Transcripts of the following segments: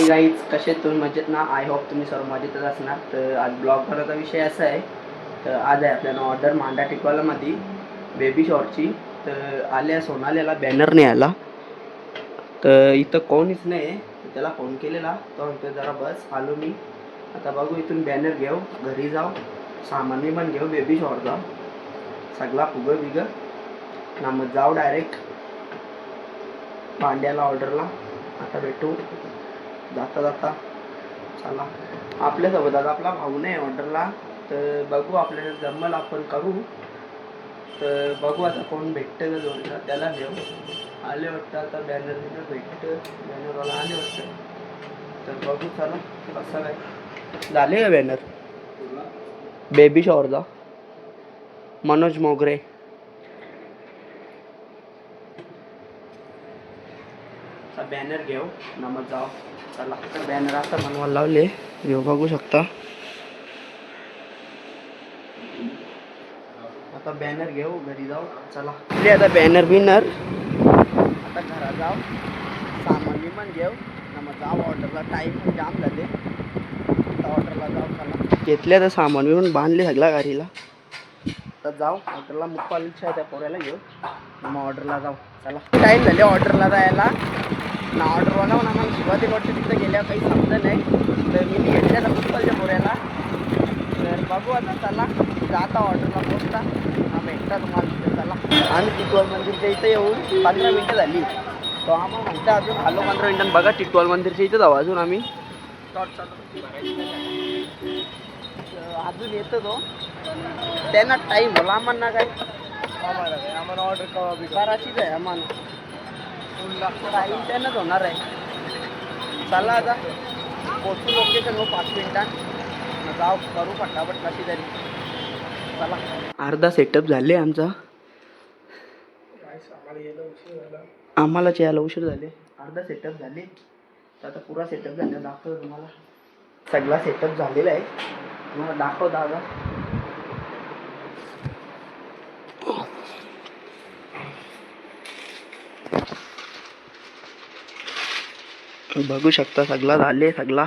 Hi guys, कसे तुम्ही मजेत ना? आय होप तुम्ही सर्व मजेतच असणार. तर आज ब्लॉग करायचा विषय असा आहे. तर आज आहे आपल्याला ऑर्डर मांडा टिकवालामध्ये बेबी शॉरची. तर आल्या सोनालीला बॅनर नाही आला, तर इथं कोणीच नाही. त्याला फोन केलेला, तो म्हणतो जरा बस आलो मी. आता बघू, इथून बॅनर घेऊ, घरी जाऊ, सामान पण घेऊ, बेबी शॉरचा सगळा फुगं बिगं ना, मग जाऊ डायरेक्ट भांड्याला ऑर्डरला. आता भेटू जाता जाता. चला, आपल्यासोबत आता आपला भाऊ नाही ऑर्डरला, तर बघू आपल्याला जमल आपण करू. तर बघू आता कोण भेटतं का जोडीला, त्याला घेऊ. आले वाटतं आता बॅनर भेटतं, बॅनरवाला आले वाटतं. तर बघू, चला कसं काय झाले का बॅनर बेबी शॉवरचा. मनोज मोगरे. बॅनर घेऊ ना, मग जाऊ. चला, बॅनर आता बनवायला लावले, घेऊ, बघू शकता. आता बॅनर घेऊ, घरी जाऊ. चला, आता बॅनर बिनर आता घरात जाऊ, सामान बिमान घेऊ ना, मग जाऊ ऑर्डरला. टाईम पण जाम झाले, आता ऑर्डरला जाऊ. चला, घेतले तर सामान बिमान बांधले सगळ्या गाडीला. तर जाऊ ऑर्डरला, मुक्कालच्या त्या पोऱ्याला घेऊ मग ऑर्डरला जाऊ. चला, टाईम झाले ऑर्डरला जायला ना. ऑर्डरवाला म्हणून आम्हाला सुरुवातीला वाटतं तिथं गेल्यावर काही समजलं नाही, तर मी घेतल्या मुक्कालच्या पोऱ्याला. तर बघू आता, चला जाता ऑर्डरला पोचता हा, भेटता तुम्हाला तिथे. चला, आम्ही टिटवाळ मंदिरच्या इथं येऊन 15 मिनटं झाली. तो आम्हाला म्हणतो अजून आलो 15 मिनटांनी. बघा, टिटवाळ मंदिरच्या इथं जाऊ अजून आम्ही. अजून येतो तो, त्यांना टाईम होला आम्हाला काय. आम्हाला ऑर्डर करायचीच आहे, आम्हाला टाईम त्यांनाच होणार आहे. चला आता पोचू लोकेशन हो 5 मिनिटात, जाऊ करू पटापट कशी तरी. चला, अर्धा सेटअप झाले आमचा. आम्हाला यायला उशीर झाले, अर्धा सेटअप झाले. तर आता पुरा सेटअप झाला दाखवतो तुम्हाला. सगळा सेटअप झालेला आहे, तुम्हाला दाखवतो आता. बघू शकता, सगळा झाले सगळा.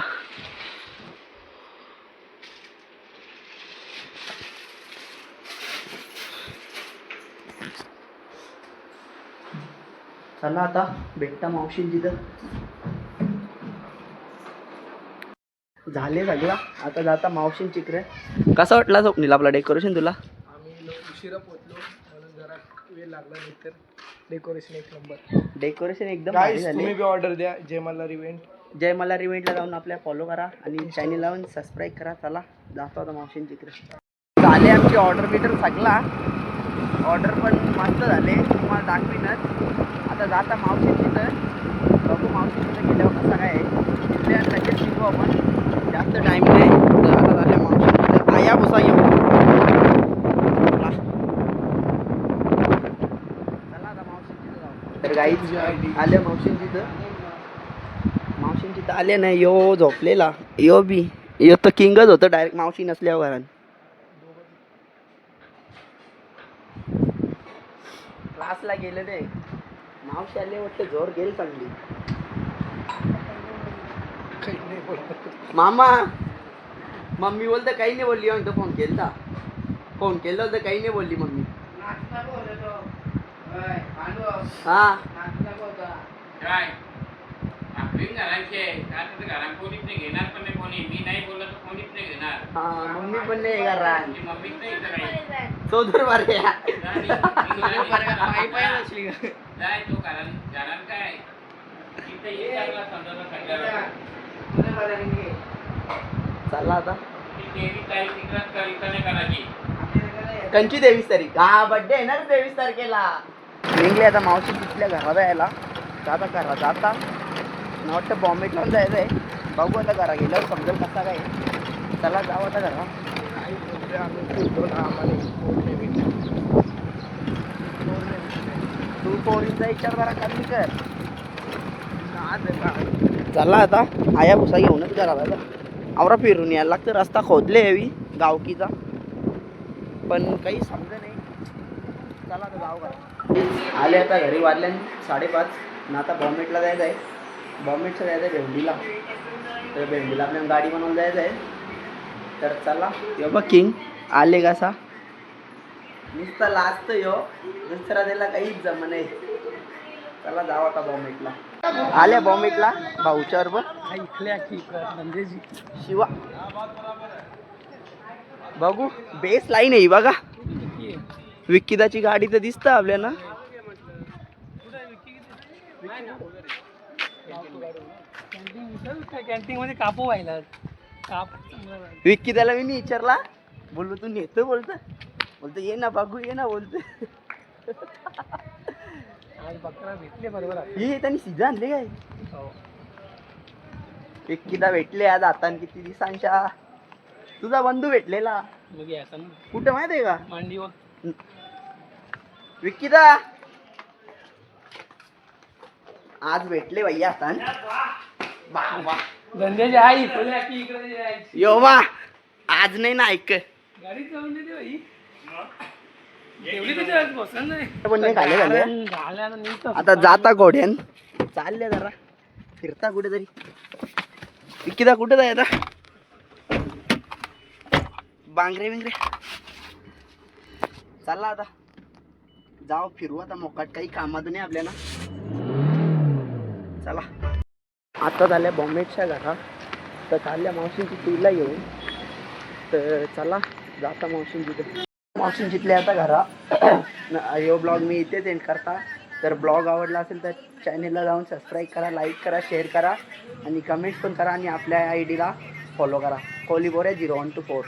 चला, आता भेटता मावशी तिथं. झाले सगळा, आता जाता मावशी चिकरे. कसा वाटला स्वप्नील आपला डेकोरेशन तुला? आम्ही उशिरा पोचलो म्हणून जरा वेळ लागला, नाही तर डेकोरेशन एक नंबर. डेकोरेशन एकदम भारी झाले. तुम्ही बी ऑर्डर द्या. जय मल्हार इव्हेंट, जय मल्हार इव्हेंटला जाऊन आपल्या फॉलो करा आणि चॅनल लावून सबस्क्राईब करा. चला, जातो आता मावशी चिकरे. झाले आमची ऑर्डर बिटर सगळा. ऑर्डर पण मस्त झाले, तुम्हाला दाखवीनच. आता जाता मावशी तिथं, बघू मावशी तिथं गेल्यावर कसा काय तिथल्या लगेच शिकू आपण, जास्त टाईम नाही. तर आता झाल्या मावशी तिथं. आया बसा येऊ. चला आता मावशी तिथं जाऊ. तर गाईच आले मावशी तिथं. मावशी तिथं आले नाही, यो झोपलेला. यो बी यो तर किंगच होतं डायरेक्ट मावशी नसल्यावर घरात. क्लासला गेले ते मावशी आले वाटतं, जोर गेली चांगली. मामा मम्मी बोलतं काही नाही बोलली, म्हणतो फोन केलता. फोन केला होता, काही नाही बोलली मम्मी. हा, मम्मी पण नाही घरात. चौधर बारे चला आता. कंची 23 तारीख, हा बड्डे आहे ना 23 तारखेला. निघले आता मावशी तिथल्या घरात यायला. जाता घरात जाता न वाटतं बॉम्बे लावून जायचं आहे. बघू आता घरा गेल्यावर समजेल कसा काय. चला जाऊ आता घरा. तू पोरीचा विचार जरा कमी कर. चला आता आया भुसा घेऊनच घराला जा. आवरा फिरून यायला लागतं, रस्ता खोदले हवी गावकीचा, पण काही समज नाही. चला आता जाऊ का. आले आता घरी, वाजल्या 5:30 ना. आता बॉम्बेटला जायचं आहे. बॉम्बेचं जायचं आहे भेंडीला. तर भेंडीला आपल्याला गाडी बनवून जायचं आहे. तर चला यो बघ किंग आले कसा नुसता लाजतो यो, दुसरा त्याला काहीच जमन आहे. चला जाऊ आता बॉम्बेटला. आल्या बॉम्बेटला भाऊच्यावर बघ ऐकल्या की नंदेजी शिवा. बघू बेस लाईन आहे ही बघा. विक्कीदाची गाडी तर दिसतं आपल्याला. कॅन्टीन मध्ये कापू व्हायला काप. विक्की त्याला मी नाही विचारला, बोललो तू नेतो बोलतो ये ना बघू ये ना बोलतो. आज बकरा भेटले बरोबर. हे त्यांनी सीझन आणले काय विक्कीदा भेटले आज आता किती दिवसांच्या. तुझा बंधू भेटलेला मग याचा कुठं माहित आहे का मांडीवर. विक्कीदा आज भेटले भैया आता. धंद्याची आई बोलल्या की इकडे जायची. यो वा आज नाही ना ऐक गाडी चालून देते बाई. एवढी त्याच्या बसत नाही. पण नाही खाल्ले झाले. झाल्या आता नीट. आता जाता घोड्यान चालले जरा फिरता कुठेतरी. विक्कीदा कुठे जाय आता बांगरे बिंगरे. चला आता जाऊ फिरू आता मोकाट काही कामात नाही आपल्याला. चला आता झाल्या बॉम्बेच्या घरा तर चालल्या मावशींची टूरला येऊन. तर चला जाता मावशींची मावशींचितले आता घरा. यो ब्लॉग मी इथेच एंड करता. तर ब्लॉग आवडला असेल तर चॅनेलला जाऊन सबस्क्राईब करा, लाईक करा, शेअर करा आणि कमेंट्स पण करा आणि आपल्या आयडीला फॉलो करा. कोहली बोरे 0124.